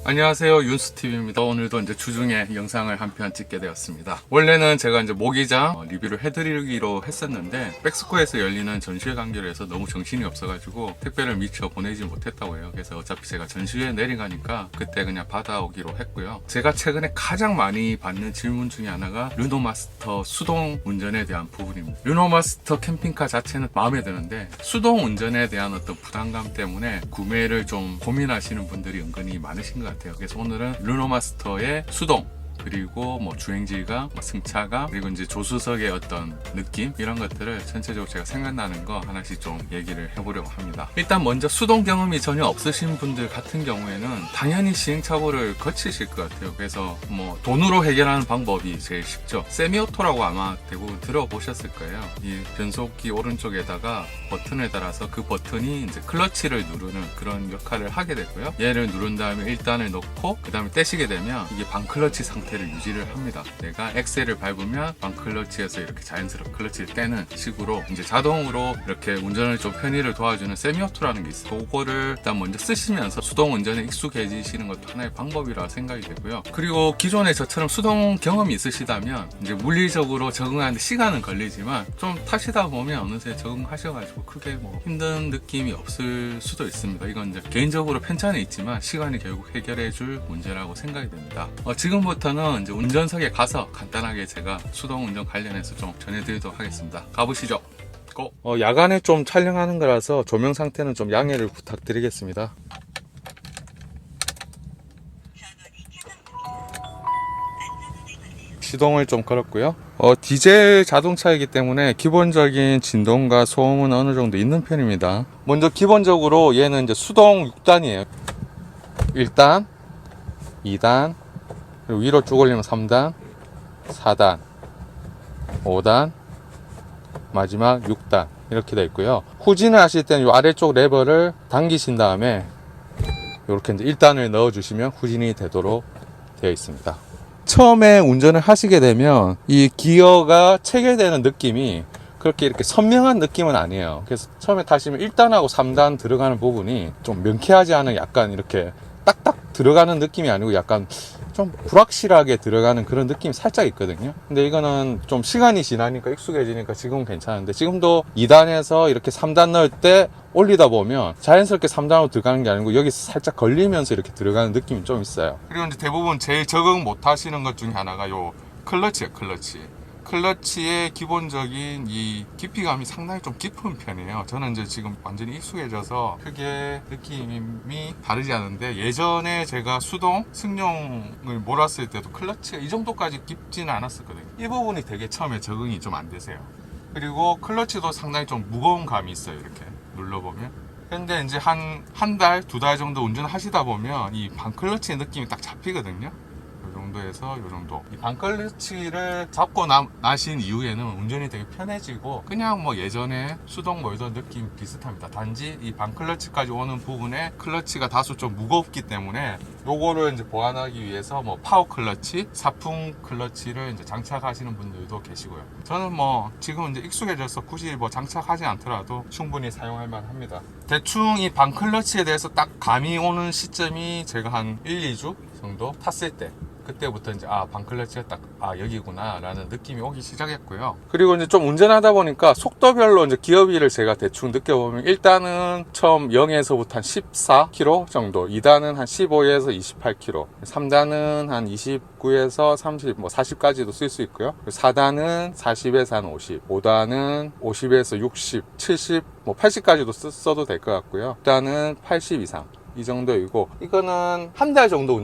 안녕하세요, 윤스티브입니다. 오늘도 이제 주중에 영상을 한 편 찍게 되었습니다. 원래는 제가 이제 모기장 리뷰를 해드리기로 했었는데 백스코에서 열리는 전시회 관계로 해서 너무 정신이 없어가지고 택배를 미처 보내지 못했다고 해요. 그래서 어차피 제가 전시회에 내려가니까 그때 그냥 받아오기로 했고요. 제가 최근에 가장 많이 받는 질문 중에 하나가 르노마스터 수동 운전에 대한 부분입니다. 르노마스터 캠핑카 자체는 마음에 드는데 수동 운전에 대한 어떤 부담감 때문에 구매를 좀 고민하시는 분들이 은근히 많으신 것 같아요. 그래서 오늘은 르노마스터의 수동, 그리고 뭐 주행질감, 승차감, 그리고 이제 조수석의 어떤 느낌, 이런 것들을 전체적으로 제가 생각나는 거 하나씩 좀 얘기를 해보려고 합니다. 일단 먼저 수동 경험이 전혀 없으신 분들 같은 경우에는 당연히 시행착오를 거치실 것 같아요. 그래서 뭐 돈으로 해결하는 방법이 제일 쉽죠. 세미오토라고 아마 대부분 들어보셨을 거예요. 이 변속기 오른쪽에다가 버튼을 달아서 그 버튼이 이제 클러치를 누르는 그런 역할을 하게 되고요. 얘를 누른 다음에 1단을 넣고 그 다음에 떼시게 되면 이게 반클러치 상태를 유지를 합니다. 내가 엑셀을 밟으면 반클러치에서 이렇게 자연스럽게 클러치를 떼는 식으로 이제 자동으로 이렇게 운전을 좀 편의를 도와주는 세미오토라는 게 있어요. 그거를 일단 먼저 쓰시면서 수동 운전에 익숙해지시는 것도 하나의 방법이라 생각이 되고요. 그리고 기존에 저처럼 수동 경험이 있으시다면 이제 물리적으로 적응하는데 시간은 걸리지만 좀 타시다 보면 어느새 적응하셔가지고 크게 뭐 힘든 느낌이 없을 수도 있습니다. 이건 이제 개인적으로 편차는 있지만 시간이 결국 해결해줄 문제라고 생각이 됩니다. 지금부터는 이제 운전석에 가서 간단하게 제가 수동 운전 관련해서 좀 전해드리도록 하겠습니다. 가보시죠. 고! 야간에 좀 촬영하는 거라서 조명 상태는 좀 양해를 부탁드리겠습니다. 시동을 좀 걸었고요. 디젤 자동차이기 때문에 기본적인 진동과 소음은 어느 정도 있는 편입니다. 먼저 기본적으로 얘는 이제 수동 6단이에요. 1단, 2단, 그리고 위로 쭉 올리면 3단, 4단, 5단, 마지막 6단 이렇게 되어 있고요. 후진을 하실 때는 이 아래쪽 레버를 당기신 다음에 이렇게 이제 1단을 넣어 주시면 후진이 되도록 되어 있습니다. 처음에 운전을 하시게 되면 이 기어가 체결되는 느낌이 그렇게 이렇게 선명한 느낌은 아니에요. 그래서 처음에 타시면 1단하고 3단 들어가는 부분이 좀 명쾌하지 않은 약간 이렇게 딱딱 들어가는 느낌이 아니고 약간 좀 불확실하게 들어가는 그런 느낌이 살짝 있거든요. 근데 이거는 좀 시간이 지나니까 익숙해지니까 지금은 괜찮은데, 지금도 2단에서 이렇게 3단 넣을 때 올리다 보면 자연스럽게 3단으로 들어가는 게 아니고 여기서 살짝 걸리면서 이렇게 들어가는 느낌이 좀 있어요. 그리고 이제 대부분 제일 적응 못 하시는 것 중에 하나가 요 클러치예요. 클러치의 기본적인 이 깊이감이 상당히 좀 깊은 편이에요. 저는 이제 지금 완전히 익숙해져서 크게 느낌이 다르지 않은데, 예전에 제가 수동 승용을 몰았을 때도 클러치가 이 정도까지 깊지는 않았었거든요. 이 부분이 되게 처음에 적응이 좀 안 되세요. 그리고 클러치도 상당히 좀 무거운 감이 있어요. 이렇게 눌러보면. 근데 이제 한 달, 2달 정도 운전하시다 보면 이 반클러치의 느낌이 딱 잡히거든요. 정도에서 이 정도. 이 반클러치를 잡고 나신 이후에는 운전이 되게 편해지고 그냥 뭐 예전에 수동 몰던 느낌 비슷합니다. 단지 이 반클러치까지 오는 부분에 클러치가 다소 좀 무겁기 때문에 요거를 이제 보완하기 위해서 뭐 파워 클러치, 사풍 클러치를 이제 장착하시는 분들도 계시고요. 저는 뭐 지금 이제 익숙해져서 굳이 뭐 장착하지 않더라도 충분히 사용할 만합니다. 대충 이 반클러치에 대해서 딱 감이 오는 시점이 제가 한 1, 2주 정도 탔을 때, 그때부터 이제 반클러치가 딱 여기구나 라는 느낌이 오기 시작했고요. 그리고 이제 좀 운전하다 보니까 속도별로 이제 기어비를 제가 대충 느껴보면 1단은 처음 0에서부터 한 14km 정도, 2단은 한 15에서 28km, 3단은 한 29에서 30, 뭐 40까지도 쓸 수 있고요. 4단은 40에서 한 50, 5단은 50에서 60, 70, 뭐 80까지도 써도 될 것 같고요. 6단은 80 이상. 이 정도이고, 이거는 한 달 정도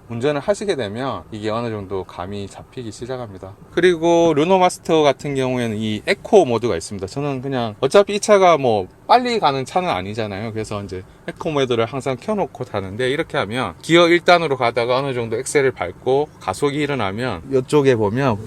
운전을 하시게 되면 이게 어느 정도 감이 잡히기 시작합니다. 그리고 르노마스터 같은 경우에는 이 에코 모드가 있습니다. 저는 그냥 어차피 이 차가 뭐 빨리 가는 차는 아니잖아요. 그래서 이제 에코 모드를 항상 켜놓고 타는데, 이렇게 하면 기어 1단으로 가다가 어느 정도 엑셀을 밟고 가속이 일어나면 이쪽에 보면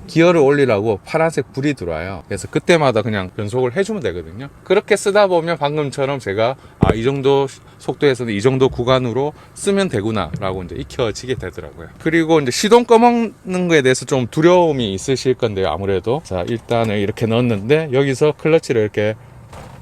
기어를 올리라고 파란색 불이 들어와요. 그래서 그때마다 그냥 변속을 해주면 되거든요. 그렇게 쓰다 보면 방금처럼 제가 이 정도 속도에서는 이 정도 구간으로 쓰면 되구나 라고 이제 익혀지게 되더라고요. 그리고 이제 시동 꺼먹는 거에 대해서 좀 두려움이 있으실 건데요. 아무래도 자, 1단을 이렇게 넣었는데 여기서 클러치를 이렇게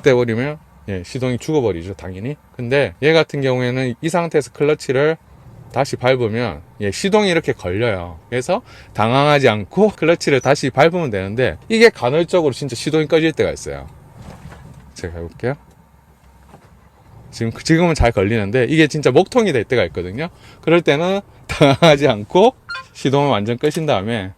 떼버리면 시동이 죽어버리죠, 당연히. 근데 얘 같은 경우에는 이 상태에서 클러치를 다시 밟으면 시동이 이렇게 걸려요. 그래서 당황하지 않고 클러치를 다시 밟으면 되는데 이게 간헐적으로 진짜 시동이 꺼질 때가 있어요. 제가 해볼게요. 지금은 잘 걸리는데 이게 진짜 먹통이 될 때가 있거든요. 그럴 때는 당황하지 않고 시동을 완전 끄신 다음에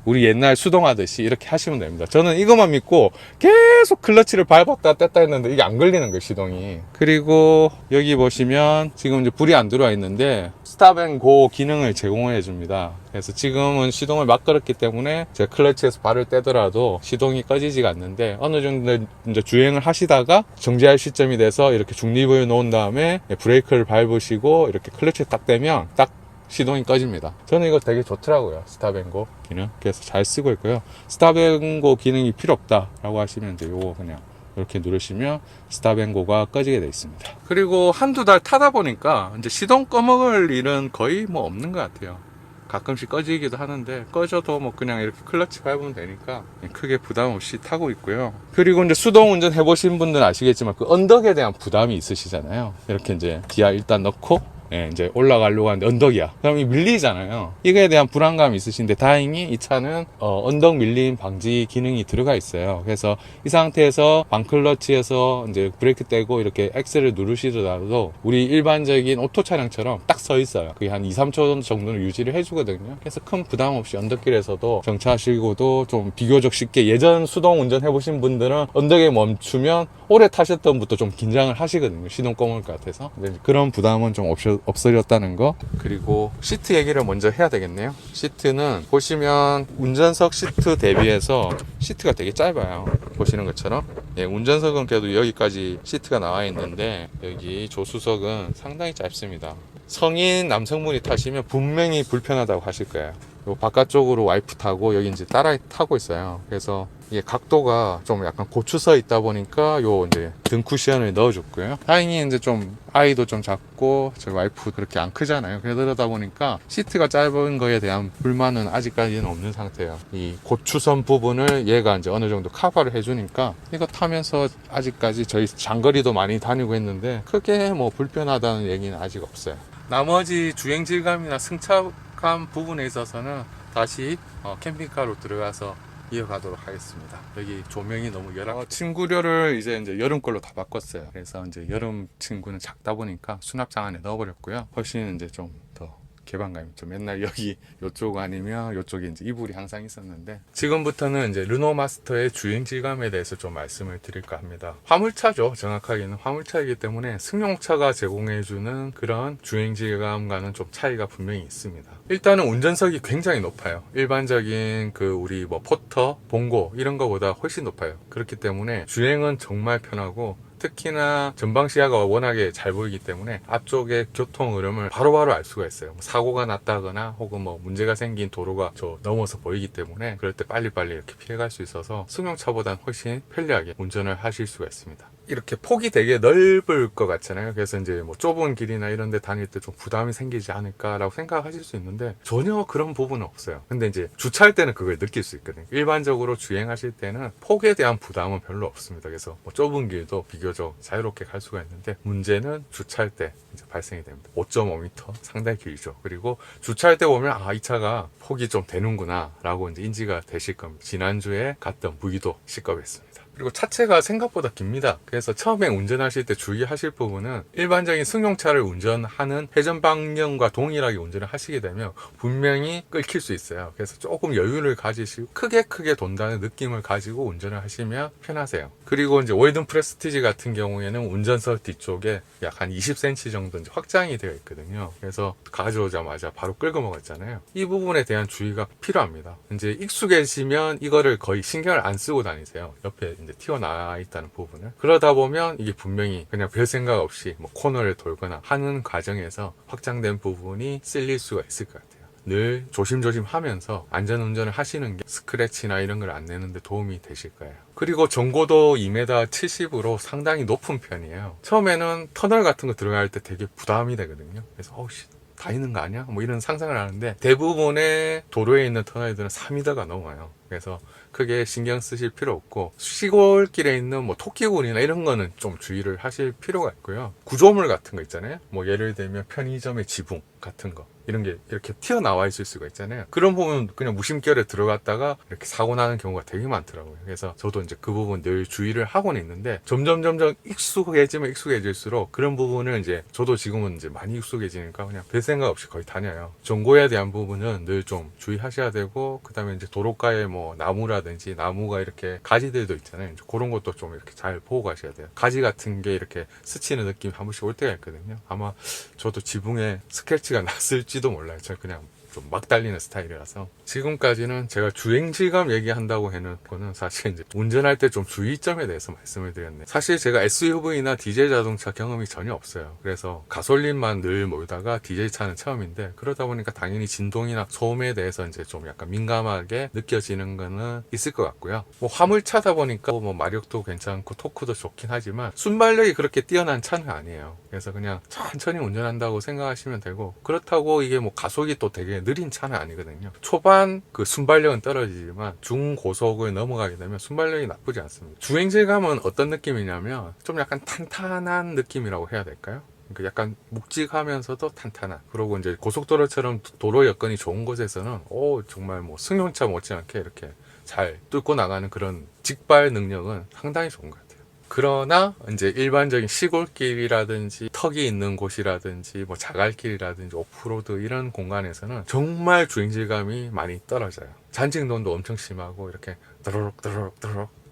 우리 옛날 수동하듯이 이렇게 하시면 됩니다. 저는 이것만 믿고 계속 클러치를 밟았다 뗐다 했는데 이게 안 걸리는 거예요, 시동이. 그리고 여기 보시면 지금 이제 불이 안 들어와 있는데 스탑앤고 기능을 제공해 줍니다. 그래서 지금은 시동을 막 걸었기 때문에 제가 클러치에서 발을 떼더라도 시동이 꺼지지가 않는데 어느 정도 이제 주행을 하시다가 정지할 시점이 돼서 이렇게 중립을 놓은 다음에 브레이크를 밟으시고 이렇게 클러치에 딱 떼면 딱 시동이 꺼집니다. 저는 이거 되게 좋더라고요. 스탑앤고 기능. 그래서 잘 쓰고 있고요. 스탑앤고 기능이 필요 없다 라고 하시면 이제 요거 그냥 이렇게 누르시면 스탑앤고가 꺼지게 되어 있습니다. 그리고 한두 달 타다 보니까 이제 시동 꺼먹을 일은 거의 뭐 없는 것 같아요. 가끔씩 꺼지기도 하는데 꺼져도 뭐 그냥 이렇게 클러치 밟으면 되니까 크게 부담 없이 타고 있고요. 그리고 이제 수동 운전 해보신 분들은 아시겠지만 그 언덕에 대한 부담이 있으시잖아요. 이렇게 이제 기아 일단 넣고 이제 올라가려고 하는데 언덕이야. 그럼 이 밀리잖아요. 이거에 대한 불안감이 있으신데 다행히 이 차는 언덕 밀림 방지 기능이 들어가 있어요. 그래서 이 상태에서 반클러치에서 이제 브레이크 떼고 이렇게 엑셀을 누르시더라도 우리 일반적인 오토 차량처럼 딱 서 있어요. 그게 한 2, 3초 정도는 유지를 해주거든요. 그래서 큰 부담 없이 언덕길에서도 정차하시고도 좀 비교적 쉽게 예전 수동 운전 해보신 분들은 언덕에 멈추면 오래 타셨던 분부터 좀 긴장을 하시거든요. 시동 꺼먹을 것 같아서. 그런 부담은 좀 없어졌다는 거. 그리고 시트 얘기를 먼저 해야 되겠네요. 시트는 보시면 운전석 시트 대비해서 시트가 되게 짧아요. 보시는 것처럼 운전석은 그래도 여기까지 시트가 나와 있는데 여기 조수석은 상당히 짧습니다. 성인 남성분이 타시면 분명히 불편하다고 하실 거예요. 요 바깥쪽으로 와이프 타고 여기 이제 딸아이 타고 있어요. 그래서 이게 각도가 좀 약간 고추서 있다 보니까 요 이제 등 쿠션을 넣어줬고요. 다행히 이제 좀 아이도 좀 작고 저희 와이프 그렇게 안 크잖아요. 그러다 보니까 시트가 짧은 거에 대한 불만은 아직까지는 없는 상태예요. 이 고추선 부분을 얘가 이제 어느 정도 커버를 해주니까 이거 타면서 아직까지 저희 장거리도 많이 다니고 했는데 크게 뭐 불편하다는 얘기는 아직 없어요. 나머지 주행 질감이나 승차감 부분에 있어서는 다시 캠핑카로 들어가서 이어가도록 하겠습니다. 여기 조명이 너무 침구류를 이제 여름 걸로 다 바꿨어요. 그래서 이제 여름 침구는 작다 보니까 수납장 안에 넣어버렸고요. 훨씬 이제 좀 더 개방감이 좀 옛날 여기 요쪽 아니면 요쪽에 이제 이불이 항상 있었는데 지금부터는 이제 르노 마스터의 주행 질감에 대해서 좀 말씀을 드릴까 합니다. 화물차죠. 정확하게는 화물차이기 때문에 승용차가 제공해주는 그런 주행 질감과는 좀 차이가 분명히 있습니다. 일단은 운전석이 굉장히 높아요. 일반적인 그 우리 뭐 포터, 봉고 이런 거보다 훨씬 높아요. 그렇기 때문에 주행은 정말 편하고 특히나 전방 시야가 워낙에 잘 보이기 때문에 앞쪽의 교통 흐름을 바로바로 알 수가 있어요. 사고가 났다거나 혹은 뭐 문제가 생긴 도로가 저 넘어서 보이기 때문에 그럴 때 빨리빨리 이렇게 피해갈 수 있어서 승용차보다는 훨씬 편리하게 운전을 하실 수가 있습니다. 이렇게 폭이 되게 넓을 것 같잖아요. 그래서 이제 뭐 좁은 길이나 이런 데 다닐 때 좀 부담이 생기지 않을까라고 생각하실 수 있는데 전혀 그런 부분은 없어요. 근데 이제 주차할 때는 그걸 느낄 수 있거든요. 일반적으로 주행하실 때는 폭에 대한 부담은 별로 없습니다. 그래서 뭐 좁은 길도 비교적 자유롭게 갈 수가 있는데 문제는 주차할 때 이제 발생이 됩니다. 5.5m 상당히 길죠. 그리고 주차할 때 보면 이 차가 폭이 좀 되는구나 라고 이제 인지가 되실 겁니다. 지난주에 갔던 무기도 C급이었습니다. 그리고 차체가 생각보다 깁니다. 그래서 처음에 운전하실 때 주의하실 부분은 일반적인 승용차를 운전하는 회전 방향과 동일하게 운전을 하시게 되면 분명히 끊길 수 있어요. 그래서 조금 여유를 가지시고 크게 돈다는 느낌을 가지고 운전을 하시면 편하세요. 그리고 이제 월든 프레스티지 같은 경우에는 운전석 뒤쪽에 약 한 20cm 정도 이제 확장이 되어 있거든요. 그래서 가져오자마자 바로 끌고 먹었잖아요. 이 부분에 대한 주의가 필요합니다. 이제 익숙해지면 이거를 거의 신경을 안 쓰고 다니세요. 옆에 이제 튀어나와 있다는 부분을. 그러다 보면 이게 분명히 그냥 별 생각 없이 뭐 코너를 돌거나 하는 과정에서 확장된 부분이 쓸릴 수가 있을 것 같아요. 늘 조심조심 하면서 안전운전을 하시는 게 스크래치나 이런 걸 안 내는데 도움이 되실 거예요. 그리고 전고도 2m 70으로 상당히 높은 편이에요. 처음에는 터널 같은 거 들어갈 때 되게 부담이 되거든요. 그래서 다 있는 거 아니야? 뭐 이런 상상을 하는데 대부분의 도로에 있는 터널들은 4m가 넘어요. 그래서 크게 신경 쓰실 필요 없고, 시골길에 있는 뭐 토끼굴이나 이런 거는 좀 주의를 하실 필요가 있고요. 구조물 같은 거 있잖아요. 뭐 예를 들면 편의점의 지붕 같은 거, 이런 게 이렇게 튀어나와 있을 수가 있잖아요. 그런 부분 그냥 무심결에 들어갔다가 이렇게 사고 나는 경우가 되게 많더라고요. 그래서 저도 이제 그 부분 늘 주의를 하고는 있는데, 점점 익숙해지면 익숙해질수록 그런 부분을 이제 저도 지금은 이제 많이 익숙해지니까 그냥 별 생각 없이 거의 다녀요. 정보에 대한 부분은 늘 좀 주의하셔야 되고, 그 다음에 이제 도로가에 뭐 나무라든지, 나무가 이렇게 가지들도 있잖아요. 이제 그런 것도 좀 이렇게 잘 보고 가셔야 돼요. 가지 같은 게 이렇게 스치는 느낌이 한 번씩 올 때가 있거든요. 아마 저도 지붕에 스크래치가 났을지도 몰라요. 저 그냥 좀 막 달리는 스타일이라서. 지금까지는 제가 주행질감 얘기한다고 해놓고는 사실 이제 운전할 때 좀 주의점에 대해서 말씀을 드렸네. 사실 제가 SUV나 디젤 자동차 경험이 전혀 없어요. 그래서 가솔린만 늘 몰다가 디젤 차는 처음인데, 그러다 보니까 당연히 진동이나 소음에 대해서 이제 좀 약간 민감하게 느껴지는 거는 있을 것 같고요. 뭐 화물차다 보니까 뭐 마력도 괜찮고 토크도 좋긴 하지만 순발력이 그렇게 뛰어난 차는 아니에요. 그래서 그냥 천천히 운전한다고 생각하시면 되고, 그렇다고 이게 뭐 가속이 또 되게 느린 차는 아니거든요. 초반 그 순발력은 떨어지지만 중고속을 넘어가게 되면 순발력이 나쁘지 않습니다. 주행질감은 어떤 느낌이냐면 좀 약간 탄탄한 느낌이라고 해야 될까요? 그러니까 약간 묵직하면서도 탄탄한. 그리고 이제 고속도로처럼 도로 여건이 좋은 곳에서는 정말 뭐 승용차 못지않게 이렇게 잘 뚫고 나가는 그런 직발 능력은 상당히 좋은 것 같아요. 그러나 이제 일반적인 시골길이라든지 턱이 있는 곳이라든지 뭐 자갈길이라든지 오프로드 이런 공간에서는 정말 주행질감이 많이 떨어져요. 잔직론도 엄청 심하고 이렇게 드르륵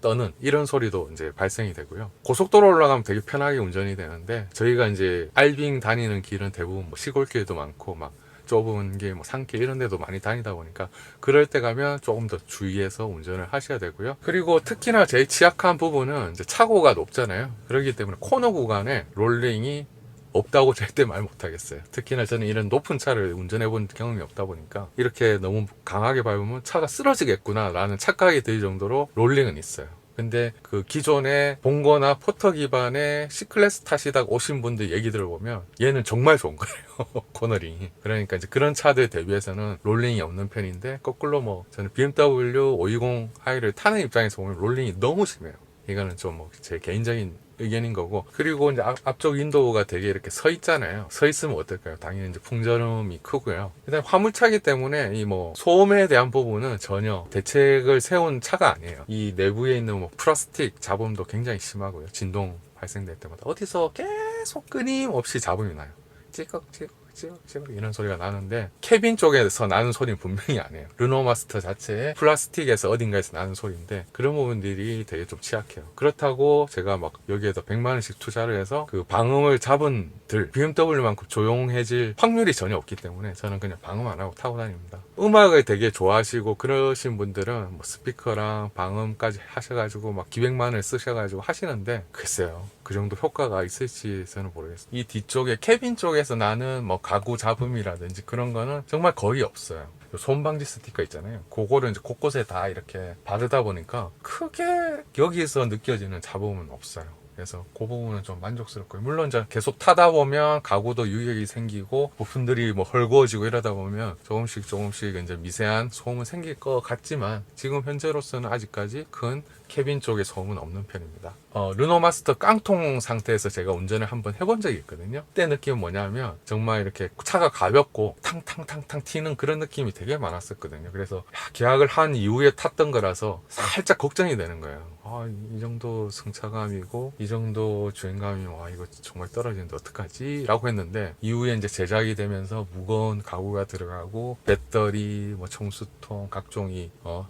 떠는 이런 소리도 이제 발생이 되고요. 고속도로 올라가면 되게 편하게 운전이 되는데, 저희가 이제 알빙 다니는 길은 대부분 뭐 시골길도 많고 막 좁은 게 뭐 산길 이런 데도 많이 다니다 보니까 그럴 때 가면 조금 더 주의해서 운전을 하셔야 되고요. 그리고 특히나 제일 취약한 부분은 이제 차고가 높잖아요. 그렇기 때문에 코너 구간에 롤링이 없다고 절대 말 못하겠어요. 특히나 저는 이런 높은 차를 운전해 본 경험이 없다 보니까 이렇게 너무 강하게 밟으면 차가 쓰러지겠구나 라는 착각이 들 정도로 롤링은 있어요. 근데 그 기존에 본거나 포터 기반의 C클래스 타시다가 오신 분들 얘기 들어보면 얘는 정말 좋은 거예요. 코너링이. 그러니까 이제 그런 차들 대비해서는 롤링이 없는 편인데, 거꾸로 뭐 저는 BMW 520i를 타는 입장에서 보면 롤링이 너무 심해요. 이거는 좀 뭐 제 개인적인 의견인 거고. 그리고 이제 앞쪽 윈도우가 되게 이렇게 서 있잖아요. 서 있으면 어떨까요? 당연히 이제 풍절음이 크고요. 일단 화물차기 때문에 이 뭐 소음에 대한 부분은 전혀 대책을 세운 차가 아니에요. 이 내부에 있는 뭐 플라스틱 잡음도 굉장히 심하고요. 진동 발생될 때마다 어디서 계속 끊임없이 잡음이 나요. 찌걱찌걱 이런 소리가 나는데, 캐빈 쪽에서 나는 소리는 분명히 아니에요. 르노 마스터 자체에 플라스틱에서 어딘가에서 나는 소리인데, 그런 부분들이 되게 좀 취약해요. 그렇다고 제가 막 여기에다 100만원씩 투자를 해서 그 방음을 잡은 BMW만큼 조용해질 확률이 전혀 없기 때문에 저는 그냥 방음 안 하고 타고 다닙니다. 음악을 되게 좋아하시고 그러신 분들은 뭐 스피커랑 방음까지 하셔가지고 막 기백만을 쓰셔가지고 하시는데, 글쎄요, 그 정도 효과가 있을지 저는 모르겠어요. 이 뒤쪽에 캐빈 쪽에서 나는 뭐 가구 잡음이라든지 그런 거는 정말 거의 없어요. 손방지 스티커 있잖아요. 그거를 이제 곳곳에 다 이렇게 바르다 보니까 크게 여기서 느껴지는 잡음은 없어요. 그래서 그 부분은 좀 만족스럽고요. 물론 이제 계속 타다 보면 가구도 유격이 생기고 부품들이 뭐 헐거워지고 이러다 보면 조금씩 이제 미세한 소음은 생길 것 같지만, 지금 현재로서는 아직까지 큰 캐빈 쪽에 소음은 없는 편입니다. 르노 마스터 깡통 상태에서 제가 운전을 한번 해본 적이 있거든요. 그때 느낌은 뭐냐면 정말 이렇게 차가 가볍고 탕탕탕탕 튀는 그런 느낌이 되게 많았었거든요. 그래서 계약을 한 이후에 탔던 거라서 살짝 걱정이 되는 거예요. 이 정도 승차감이고 이 정도 주행감이 이거 정말 떨어지는데 어떡하지? 라고 했는데, 이후에 이제 제작이 되면서 무거운 가구가 들어가고 배터리, 뭐 청수통, 각종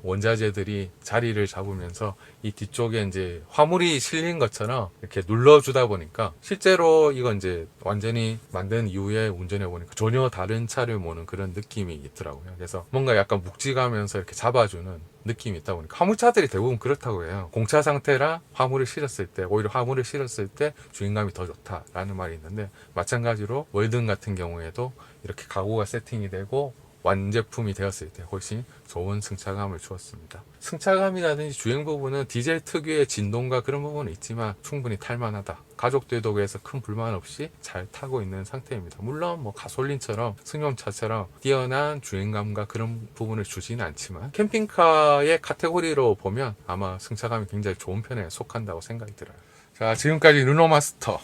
원자재들이 자리를 잡으면서 이 뒤쪽에 이제 화물이 실린 것처럼 이렇게 눌러주다 보니까 실제로 이건 이제 완전히 만든 이후에 운전해 보니까 전혀 다른 차를 모는 그런 느낌이 있더라고요. 그래서 뭔가 약간 묵직하면서 이렇게 잡아주는 느낌이 있다 보니까, 화물차들이 대부분 그렇다고 해요. 공차 상태라 화물을 실었을 때, 오히려 화물을 실었을 때 주행감이 더 좋다라는 말이 있는데, 마찬가지로 월든 같은 경우에도 이렇게 가구가 세팅이 되고 완제품이 되었을 때 훨씬 좋은 승차감을 주었습니다. 승차감이라든지 주행 부분은 디젤 특유의 진동과 그런 부분은 있지만 충분히 탈만하다. 가족들도 그래서 큰 불만 없이 잘 타고 있는 상태입니다. 물론 뭐 가솔린처럼 승용차처럼 뛰어난 주행감과 그런 부분을 주지는 않지만 캠핑카의 카테고리로 보면 아마 승차감이 굉장히 좋은 편에 속한다고 생각이 들어요. 자, 지금까지 르노마스터,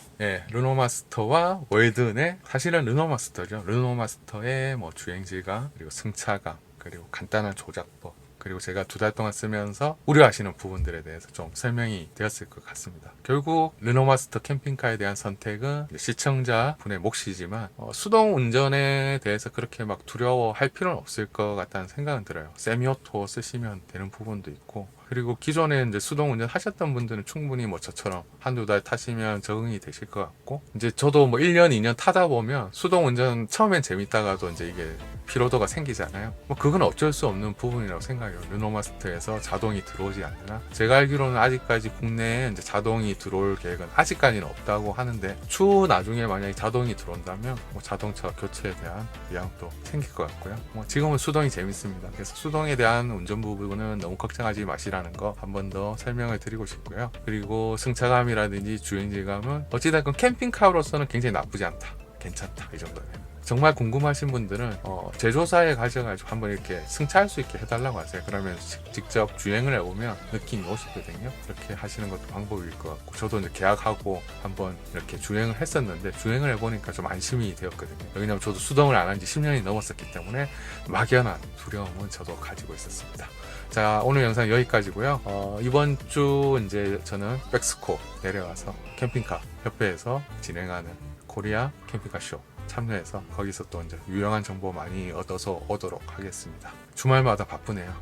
르노마스터와 월드네, 사실은 르노마스터죠. 르노마스터의 뭐 주행질감, 그리고 승차감, 그리고 간단한 조작법, 그리고 제가 2달 동안 쓰면서 우려하시는 부분들에 대해서 좀 설명이 되었을 것 같습니다. 결국 르노마스터 캠핑카에 대한 선택은 시청자분의 몫이지만 수동 운전에 대해서 그렇게 막 두려워할 필요는 없을 것 같다는 생각은 들어요. 세미오토 쓰시면 되는 부분도 있고, 그리고 기존에 이제 수동 운전 하셨던 분들은 충분히 뭐 저처럼 1~2달 타시면 적응이 되실 것 같고, 이제 저도 뭐 1년, 2년 타다 보면 수동 운전 처음엔 재밌다가도 이제 이게 피로도가 생기잖아요. 뭐 그건 어쩔 수 없는 부분이라고 생각해요. 르노마스터에서 자동이 들어오지 않느나, 제가 알기로는 아직까지 국내에 이제 자동이 들어올 계획은 아직까지는 없다고 하는데, 추후 나중에 만약에 자동이 들어온다면 뭐 자동차 교체에 대한 의향도 생길 것 같고요. 뭐 지금은 수동이 재밌습니다. 그래서 수동에 대한 운전 부분은 너무 걱정하지 마시라는 거 한 번 더 설명을 드리고 싶고요. 그리고 승차감이라든지 주행질감은 어찌됐건 캠핑카로서는 굉장히 나쁘지 않다, 괜찮다, 이 정도면. 정말 궁금하신 분들은 제조사에 가셔가지고 한번 이렇게 승차할 수 있게 해달라고 하세요. 그러면 직접 주행을 해보면 느낌이 오시거든요. 그렇게 하시는 것도 방법일 것 같고, 저도 이제 계약하고 한번 이렇게 주행을 했었는데, 주행을 해보니까 좀 안심이 되었거든요. 왜냐면 저도 수동을 안 한 지 10년이 넘었었기 때문에 막연한 두려움은 저도 가지고 있었습니다. 자, 오늘 영상 여기까지고요. 이번 주 이제 저는 백스코 내려와서 캠핑카 협회에서 진행하는 코리아 캠핑카 쇼 참여해서 거기서 또 이제 유용한 정보 많이 얻어서 오도록 하겠습니다. 주말마다 바쁘네요.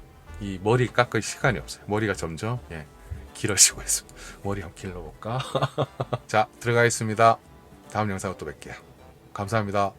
이 머리 깎을 시간이 없어요. 머리가 점점 길어지고 있습니다. 머리 한번 길러볼까? 자, 들어가겠습니다. 다음 영상으로 또 뵐게요. 감사합니다.